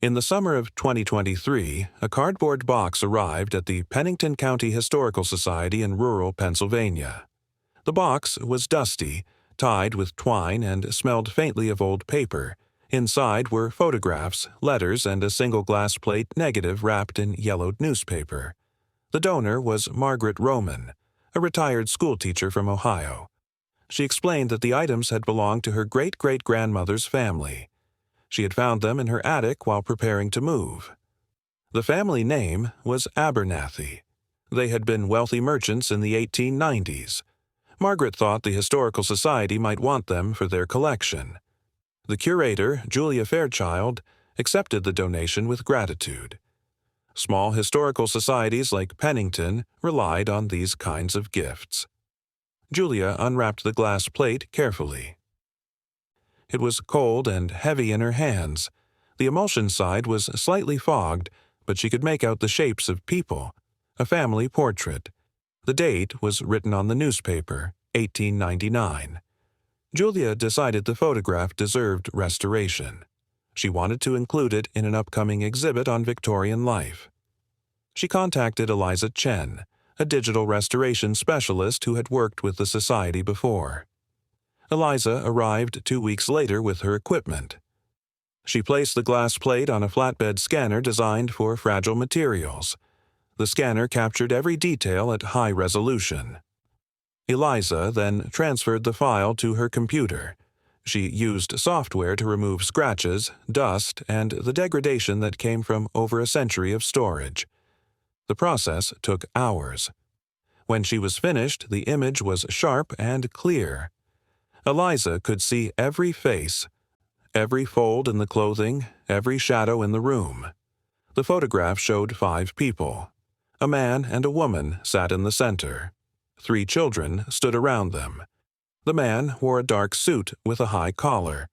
In the summer of 2023, a cardboard box arrived at the Pennington County Historical Society in rural Pennsylvania. The box was dusty, tied with twine, and smelled faintly of old paper. Inside were photographs, letters, and a single glass plate negative wrapped in yellowed newspaper. The donor was Margaret Roman, a retired schoolteacher from Ohio. She explained that the items had belonged to her great-great-grandmother's family. She had found them in her attic while preparing to move. The family name was Abernathy. They had been wealthy merchants in the 1890s. Margaret thought the Historical Society might want them for their collection. The curator, Julia Fairchild, accepted the donation with gratitude. Small historical societies like Pennington relied on these kinds of gifts. Julia unwrapped the glass plate carefully. It was cold and heavy in her hands. The emulsion side was slightly fogged, but she could make out the shapes of people. A family portrait. The date was written on the newspaper, 1899. Julia decided the photograph deserved restoration. She wanted to include it in an upcoming exhibit on Victorian life. She contacted Eliza Chen, a digital restoration specialist who had worked with the society before. Eliza arrived 2 weeks later with her equipment. She placed the glass plate on a flatbed scanner designed for fragile materials. The scanner captured every detail at high resolution. Eliza then transferred the file to her computer. She used software to remove scratches, dust, and the degradation that came from over a century of storage. The process took hours. When she was finished, the image was sharp and clear. Eliza could see every face, every fold in the clothing, every shadow in the room. The photograph showed 5 people. A man and a woman sat in the center. 3 children stood around them. The man wore a dark suit with a high collar.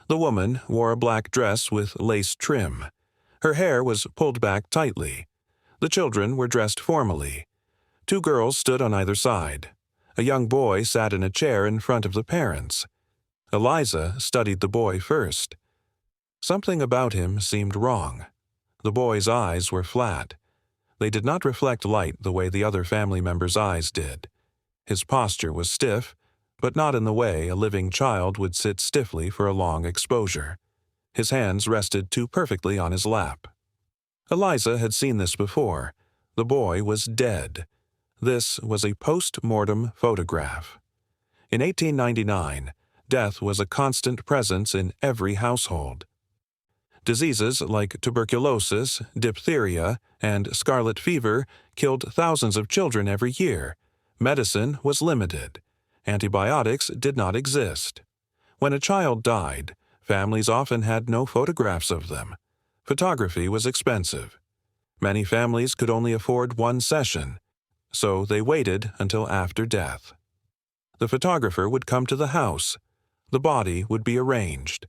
The woman wore a black dress with lace trim. Her hair was pulled back tightly. The children were dressed formally. 2 girls stood on either side. A young boy sat in a chair in front of the parents. Eliza studied the boy first. Something about him seemed wrong. The boy's eyes were flat. They did not reflect light the way the other family members' eyes did. His posture was stiff, but not in the way a living child would sit stiffly for a long exposure. His hands rested too perfectly on his lap. Eliza had seen this before. The boy was dead. This was a post-mortem photograph. In 1899, death was a constant presence in every household. Diseases like tuberculosis, diphtheria, and scarlet fever killed thousands of children every year. Medicine was limited. Antibiotics did not exist. When a child died, families often had no photographs of them. Photography was expensive. Many families could only afford one session, so they waited until after death. The photographer would come to the house. The body would be arranged.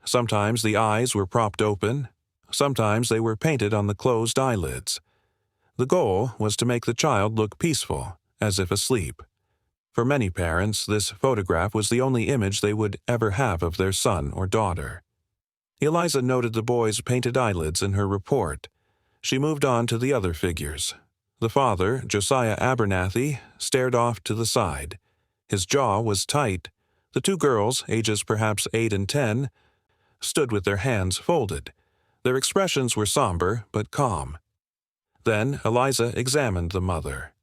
Sometimes the eyes were propped open. Sometimes they were painted on the closed eyelids. The goal was to make the child look peaceful, as if asleep. For many parents, this photograph was the only image they would ever have of their son or daughter. Eliza noted the boy's painted eyelids in her report. She moved on to the other figures. The father, Josiah Abernathy, stared off to the side. His jaw was tight. The 2 girls, ages perhaps 8 and 10, stood with their hands folded. Their expressions were somber but calm. Then Eliza examined the mother.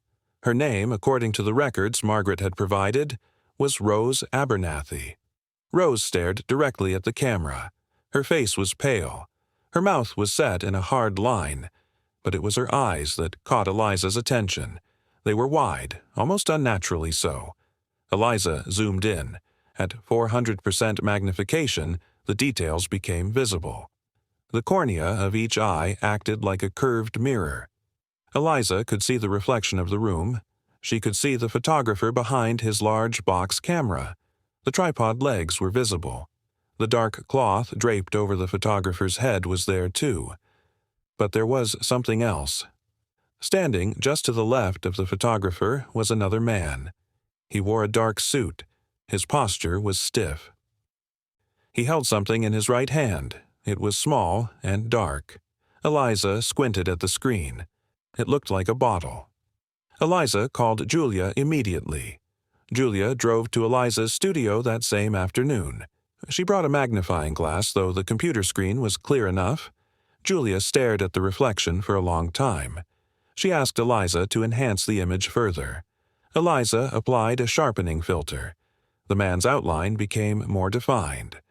Her name, according to the records Margaret had provided, was Rose Abernathy. Rose stared directly at the camera. Her face was pale. Her mouth was set in a hard line, but it was her eyes that caught Eliza's attention. They were wide, almost unnaturally so. Eliza zoomed in. At 400% magnification, the details became visible. The cornea of each eye acted like a curved mirror. Eliza could see the reflection of the room. She could see the photographer behind his large box camera. The tripod legs were visible. The dark cloth draped over the photographer's head was there too. But there was something else. Standing just to the left of the photographer was another man. He wore a dark suit. His posture was stiff. He held something in his right hand. It was small and dark. Eliza squinted at the screen. It looked like a bottle. Eliza called Julia immediately. Julia drove to Eliza's studio that same afternoon. She brought a magnifying glass, though the computer screen was clear enough. Julia stared at the reflection for a long time. She asked Eliza to enhance the image further. Eliza applied a sharpening filter. The man's outline became more defined.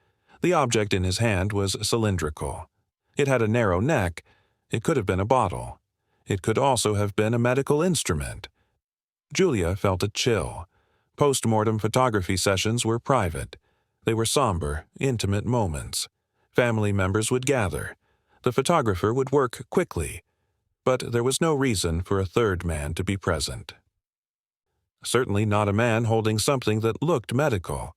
The object in his hand was cylindrical. It had a narrow neck. It could have been a bottle. It could also have been a medical instrument. Julia felt a chill. Post-mortem photography sessions were private. They were somber, intimate moments. Family members would gather. The photographer would work quickly. But there was no reason for a third man to be present. Certainly not a man holding something that looked medical.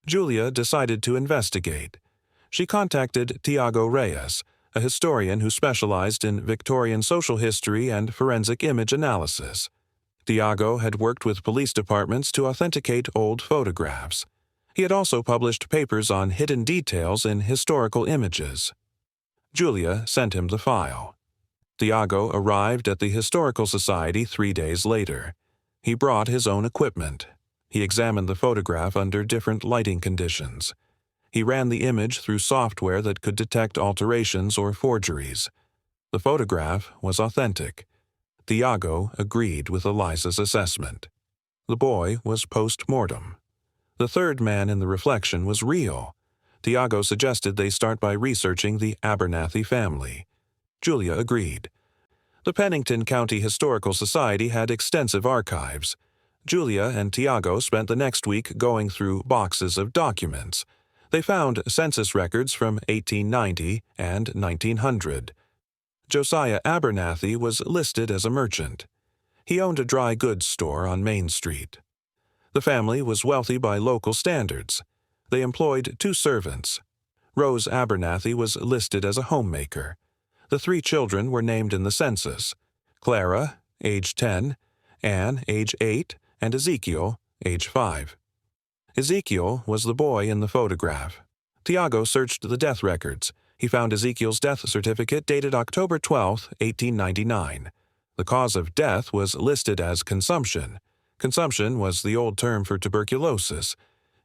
Julia decided to investigate. She contacted Tiago Reyes, a historian who specialized in Victorian social history and forensic image analysis. Tiago had worked with police departments to authenticate old photographs. He had also published papers on hidden details in historical images. Julia sent him the file. Tiago arrived at the Historical Society 3 days later. He brought his own equipment. He examined the photograph under different lighting conditions. He ran the image through software that could detect alterations or forgeries. The photograph was authentic. Tiago agreed with Eliza's assessment. The boy was post-mortem. The third man in the reflection was real. Tiago suggested they start by researching the Abernathy family. Julia agreed. The Pennington County Historical Society had extensive archives. Julia and Tiago spent the next week going through boxes of documents. They found census records from 1890 and 1900. Josiah Abernathy was listed as a merchant. He owned a dry goods store on Main Street. The family was wealthy by local standards. They employed 2 servants. Rose Abernathy was listed as a homemaker. The 3 children were named in the census: Clara, age 10, Anne, age 8, and Ezekiel, age 5. Ezekiel was the boy in the photograph. Tiago searched the death records. He found Ezekiel's death certificate dated October 12, 1899. The cause of death was listed as consumption. Consumption was the old term for tuberculosis.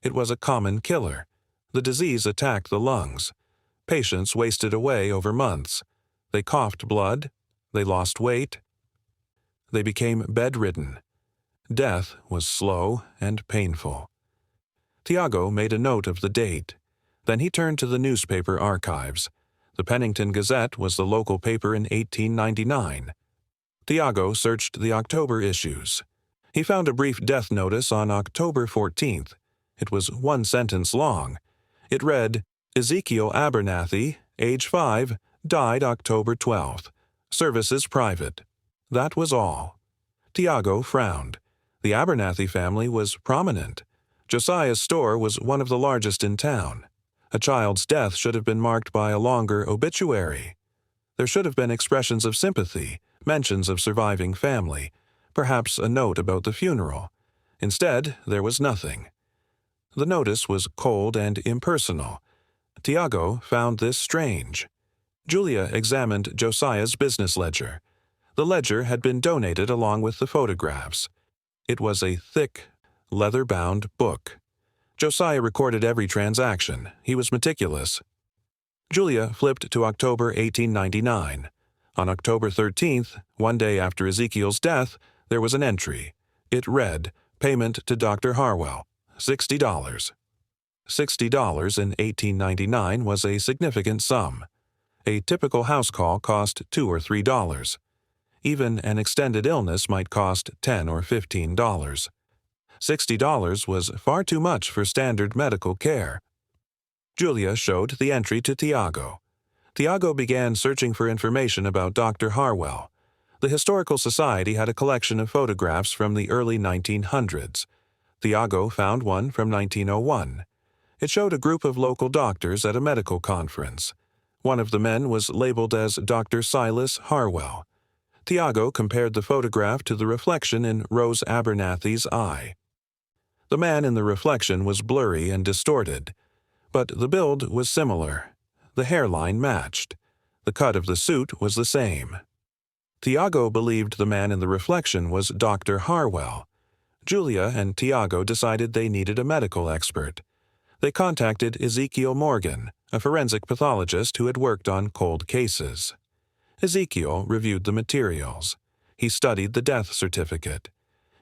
It was a common killer. The disease attacked the lungs. Patients wasted away over months. They coughed blood. They lost weight. They became bedridden. Death was slow and painful. Tiago made a note of the date. Then he turned to the newspaper archives. The Pennington Gazette was the local paper in 1899. Tiago searched the October issues. He found a brief death notice on October 14th. It was 1 sentence long. It read, "Ezekiel Abernathy, age 5, died October 12th. Services private." That was all. Tiago frowned. The Abernathy family was prominent. Josiah's store was one of the largest in town. A child's death should have been marked by a longer obituary. There should have been expressions of sympathy, mentions of surviving family, perhaps a note about the funeral. Instead, there was nothing. The notice was cold and impersonal. Tiago found this strange. Julia examined Josiah's business ledger. The ledger had been donated along with the photographs. It was a thick, leather-bound book. Josiah recorded every transaction. He was meticulous. Julia flipped to October 1899. On October 13th, 1 day after Ezekiel's death, there was an entry. It read, "Payment to Dr. Harwell, $60. $60 in 1899 was a significant sum. A typical house call cost $2 or $3. Even an extended illness might cost $10 or $15. $60 was far too much for standard medical care. Julia showed the entry to Tiago. Tiago began searching for information about Dr. Harwell. The Historical Society had a collection of photographs from the early 1900s. Tiago found one from 1901. It showed a group of local doctors at a medical conference. One of the men was labeled as Dr. Silas Harwell. Tiago compared the photograph to the reflection in Rose Abernathy's eye. The man in the reflection was blurry and distorted, but the build was similar. The hairline matched. The cut of the suit was the same. Tiago believed the man in the reflection was Dr. Harwell. Julia and Tiago decided they needed a medical expert. They contacted Ezekiel Morgan, a forensic pathologist who had worked on cold cases. Ezekiel reviewed the materials. He studied the death certificate.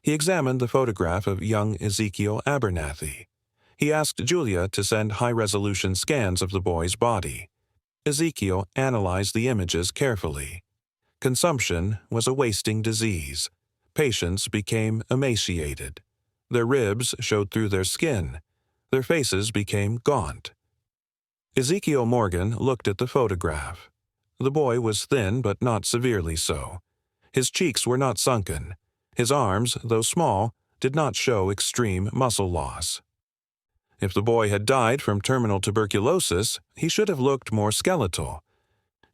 He examined the photograph of young Ezekiel Abernathy. He asked Julia to send high-resolution scans of the boy's body. Ezekiel analyzed the images carefully. Consumption was a wasting disease. Patients became emaciated. Their ribs showed through their skin. Their faces became gaunt. Ezekiel Morgan looked at the photograph. The boy was thin but not severely so. His cheeks were not sunken. His arms, though small, did not show extreme muscle loss. If the boy had died from terminal tuberculosis, he should have looked more skeletal.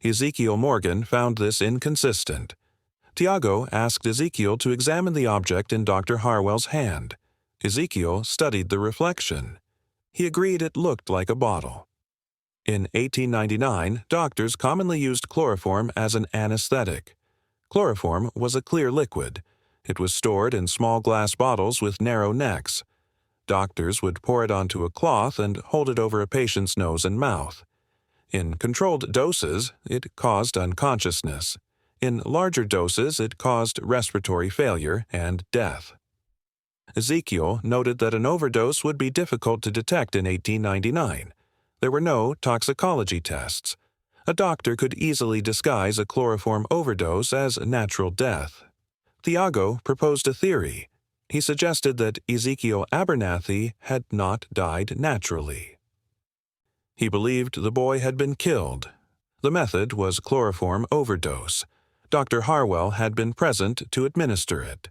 Ezekiel Morgan found this inconsistent. Tiago asked Ezekiel to examine the object in Dr. Harwell's hand. Ezekiel studied the reflection. He agreed it looked like a bottle. In 1899, doctors commonly used chloroform as an anesthetic. Chloroform was a clear liquid. It was stored in small glass bottles with narrow necks. Doctors would pour it onto a cloth and hold it over a patient's nose and mouth. In controlled doses, it caused unconsciousness. In larger doses, it caused respiratory failure and death. Ezekiel noted that an overdose would be difficult to detect in 1899. There were no toxicology tests. A doctor could easily disguise a chloroform overdose as natural death. Tiago proposed a theory. He suggested that Ezekiel Abernathy had not died naturally. He believed the boy had been killed. The method was chloroform overdose. Dr. Harwell had been present to administer it.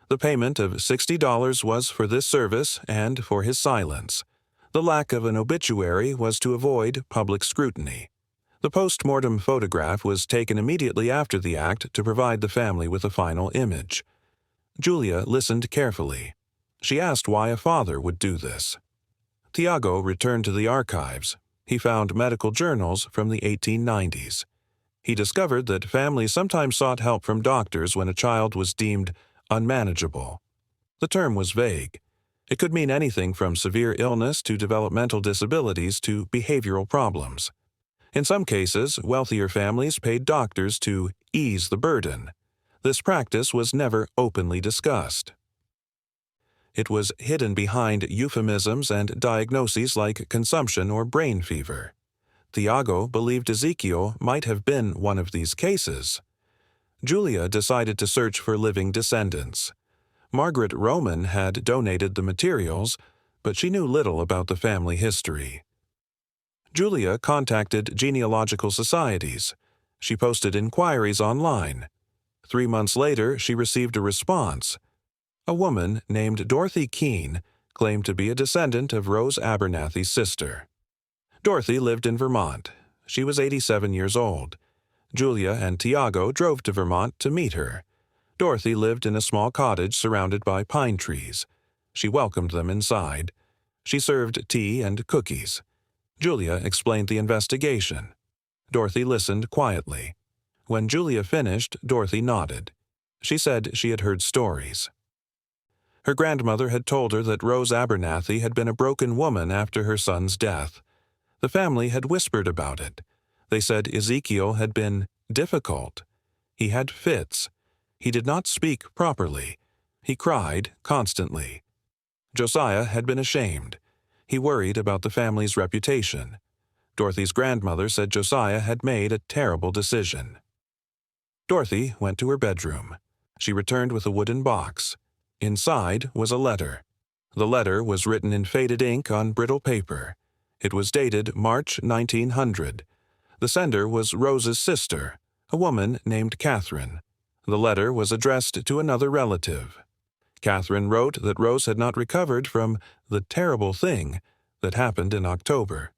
The payment of $60 was for this service and for his silence. The lack of an obituary was to avoid public scrutiny. The post-mortem photograph was taken immediately after the act to provide the family with a final image. Julia listened carefully. She asked why a father would do this. Tiago returned to the archives. He found medical journals from the 1890s. He discovered that families sometimes sought help from doctors when a child was deemed unmanageable. The term was vague. It could mean anything from severe illness to developmental disabilities to behavioral problems. In some cases, wealthier families paid doctors to ease the burden. This practice was never openly discussed. It was hidden behind euphemisms and diagnoses like consumption or brain fever. Tiago believed Ezekiel might have been one of these cases. Julia decided to search for living descendants. Margaret Roman had donated the materials, but she knew little about the family history. Julia contacted genealogical societies. She posted inquiries online. 3 months later, she received a response. A woman named Dorothy Keene claimed to be a descendant of Rose Abernathy's sister. Dorothy lived in Vermont. She was 87 years old. Julia and Tiago drove to Vermont to meet her. Dorothy lived in a small cottage surrounded by pine trees. She welcomed them inside. She served tea and cookies. Julia explained the investigation. Dorothy listened quietly. When Julia finished, Dorothy nodded. She said she had heard stories. Her grandmother had told her that Rose Abernathy had been a broken woman after her son's death. The family had whispered about it. They said Ezekiel had been difficult. He had fits. He did not speak properly. He cried constantly. Josiah had been ashamed. He worried about the family's reputation. Dorothy's grandmother said Josiah had made a terrible decision. Dorothy went to her bedroom. She returned with a wooden box. Inside was a letter. The letter was written in faded ink on brittle paper. It was dated March 1900. The sender was Rose's sister, a woman named Catherine. The letter was addressed to another relative. Catherine wrote that Rose had not recovered from the terrible thing that happened in October.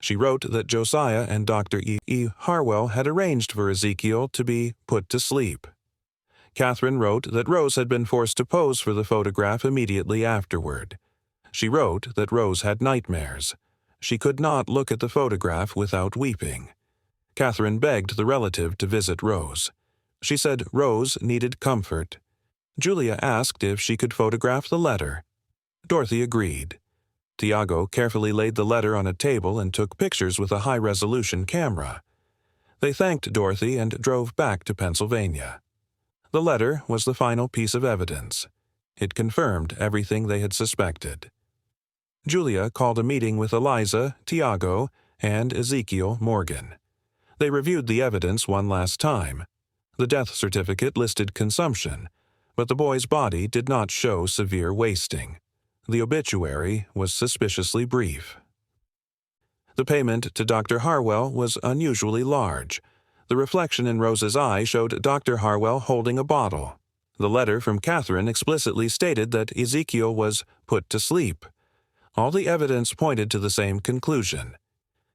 She wrote that Josiah and Dr. E. Harwell had arranged for Ezekiel to be put to sleep. Catherine wrote that Rose had been forced to pose for the photograph immediately afterward. She wrote that Rose had nightmares. She could not look at the photograph without weeping. Catherine begged the relative to visit Rose. She said Rose needed comfort. Julia asked if she could photograph the letter. Dorothy agreed. Tiago carefully laid the letter on a table and took pictures with a high-resolution camera. They thanked Dorothy and drove back to Pennsylvania. The letter was the final piece of evidence. It confirmed everything they had suspected. Julia called a meeting with Eliza, Tiago, and Ezekiel Morgan. They reviewed the evidence one last time. The death certificate listed consumption, but the boy's body did not show severe wasting. The obituary was suspiciously brief. The payment to Dr. Harwell was unusually large. The reflection in Rose's eye showed Dr. Harwell holding a bottle. The letter from Catherine explicitly stated that Ezekiel was put to sleep. All the evidence pointed to the same conclusion.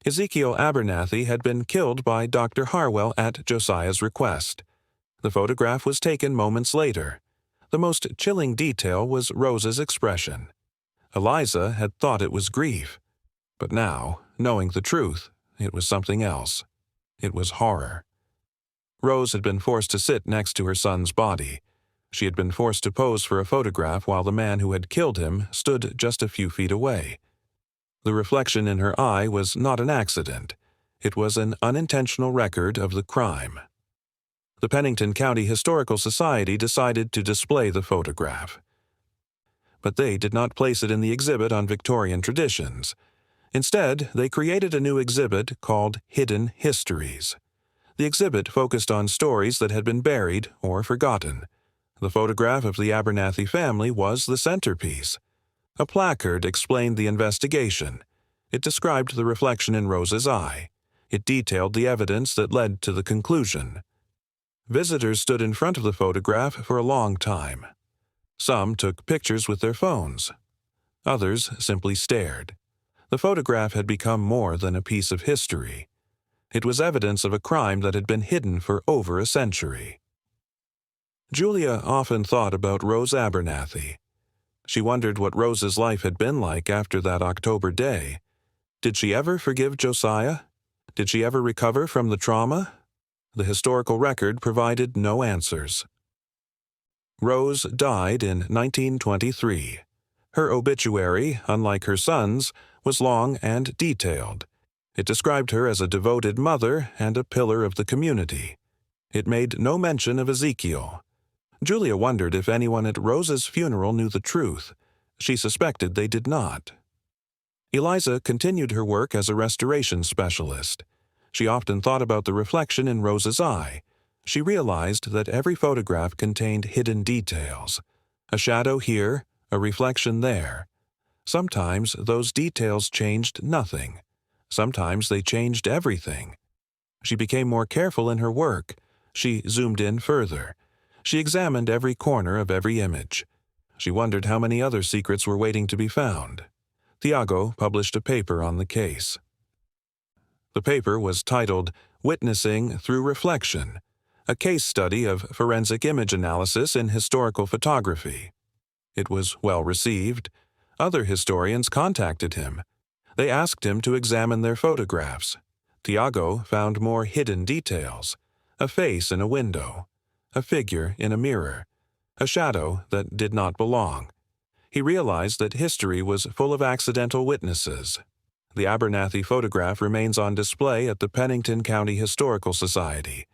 Ezekiel Abernathy had been killed by Dr. Harwell at Josiah's request. The photograph was taken moments later. The most chilling detail was Rose's expression. Eliza had thought it was grief, but now, knowing the truth, it was something else. It was horror. Rose had been forced to sit next to her son's body. She had been forced to pose for a photograph while the man who had killed him stood just a few feet away. The reflection in her eye was not an accident. It was an unintentional record of the crime. The Pennington County Historical Society decided to display the photograph. But they did not place it in the exhibit on Victorian traditions. Instead, they created a new exhibit called Hidden Histories. The exhibit focused on stories that had been buried or forgotten. The photograph of the Abernathy family was the centerpiece. A placard explained the investigation. It described the reflection in Rose's eye. It detailed the evidence that led to the conclusion. Visitors stood in front of the photograph for a long time. Some took pictures with their phones. Others simply stared. The photograph had become more than a piece of history. It was evidence of a crime that had been hidden for over a century. Julia often thought about Rose Abernathy. She wondered what Rose's life had been like after that October day. Did she ever forgive Josiah? Did she ever recover from the trauma? The historical record provided no answers. Rose died in 1923. Her obituary, unlike her son's, was long and detailed. It described her as a devoted mother and a pillar of the community. It made no mention of Ezekiel. Julia wondered if anyone at Rose's funeral knew the truth. She suspected they did not. Eliza continued her work as a restoration specialist. She often thought about the reflection in Rose's eye. She realized that every photograph contained hidden details. A shadow here, a reflection there. Sometimes those details changed nothing. Sometimes they changed everything. She became more careful in her work. She zoomed in further. She examined every corner of every image. She wondered how many other secrets were waiting to be found. Tiago published a paper on the case. The paper was titled Witnessing Through Reflection, a case study of forensic image analysis in historical photography. It was well received. Other historians contacted him. They asked him to examine their photographs. Tiago found more hidden details: a face in a window, a figure in a mirror, a shadow that did not belong. He realized that history was full of accidental witnesses. The Abernathy photograph remains on display at the Pennington County Historical Society.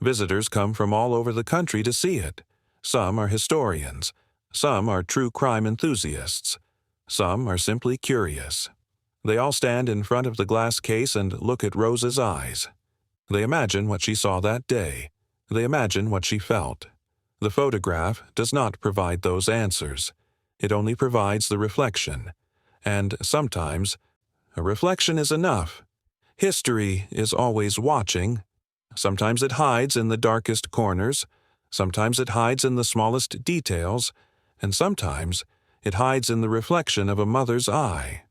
Visitors come from all over the country to see it. Some are historians. Some are true crime enthusiasts. Some are simply curious. They all stand in front of the glass case and look at Rose's eyes. They imagine what she saw that day. They imagine what she felt. The photograph does not provide those answers. It only provides the reflection. And sometimes, a reflection is enough. History is always watching. Sometimes it hides in the darkest corners. Sometimes it hides in the smallest details. And sometimes it hides in the reflection of a mother's eye.